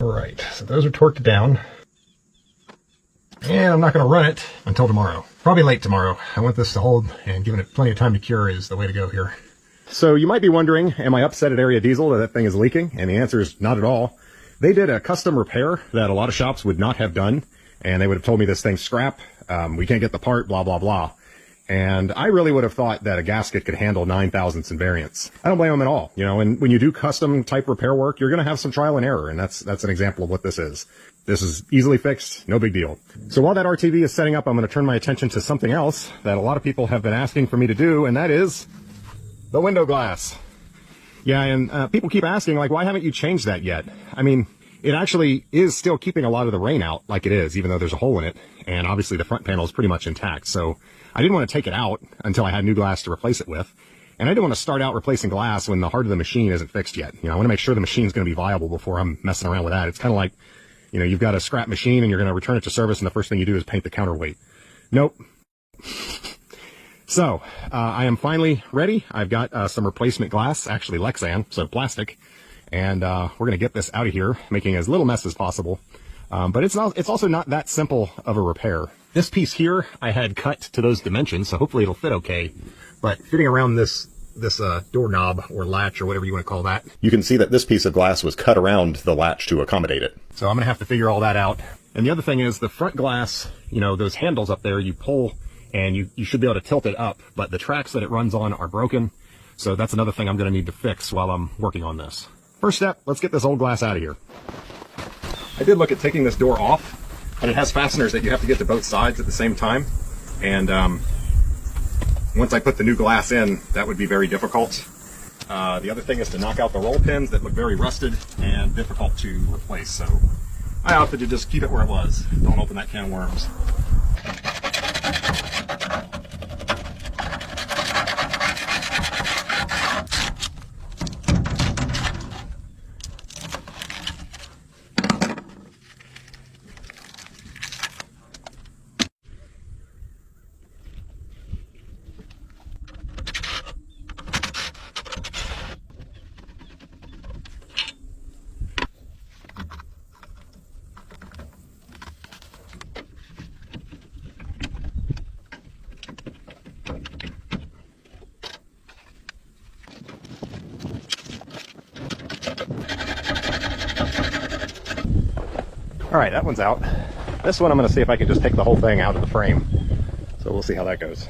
Alright, so those are torqued down. And I'm not going to run it until tomorrow. Probably late tomorrow. I want this to hold, and giving it plenty of time to cure is the way to go here. So you might be wondering, am I upset at Area Diesel that thing is leaking? And the answer is not at all. They did a custom repair that a lot of shops would not have done, and they would have told me this thing's scrap, we can't get the part, blah, blah, blah. And I really would have thought that a gasket could handle 9 thousandths in variance. I don't blame them at all. You know, and when you do custom type repair work, you're going to have some trial and error, and that's an example of what this is. This is easily fixed, no big deal. So while that RTV is setting up, I'm going to turn my attention to something else that a lot of people have been asking for me to do, and that is the window glass. Yeah, and people keep asking, like, why haven't you changed that yet? I mean, it actually is still keeping a lot of the rain out like it is, even though there's a hole in it. And obviously the front panel is pretty much intact. So I didn't want to take it out until I had new glass to replace it with. And I didn't want to start out replacing glass when the heart of the machine isn't fixed yet. You know, I want to make sure the machine's going to be viable before I'm messing around with that. It's kind of like, you know, you've got a scrap machine and you're going to return it to service, and the first thing you do is paint the counterweight. Nope. So, I am finally ready. I've got some replacement glass, actually Lexan, so plastic. And we're going to get this out of here, making as little mess as possible. But it's also not that simple of a repair. This piece here I had cut to those dimensions, so hopefully it'll fit okay. But fitting around this doorknob or latch or whatever you want to call that, you can see that this piece of glass was cut around the latch to accommodate it. So I'm going to have to figure all that out. And the other thing is the front glass, you know, those handles up there, you pull and you should be able to tilt it up, but the tracks that it runs on are broken. So that's another thing I'm going to need to fix while I'm working on this. First step, let's get this old glass out of here. I did look at taking this door off, and it has fasteners that you have to get to both sides at the same time. And once I put the new glass in, that would be very difficult. The other thing is to knock out the roll pins that look very rusted and difficult to replace. So I opted to just keep it where it was. Don't open that can of worms. All right, that one's out. This one I'm going to see if I can just take the whole thing out of the frame. So we'll see how that goes.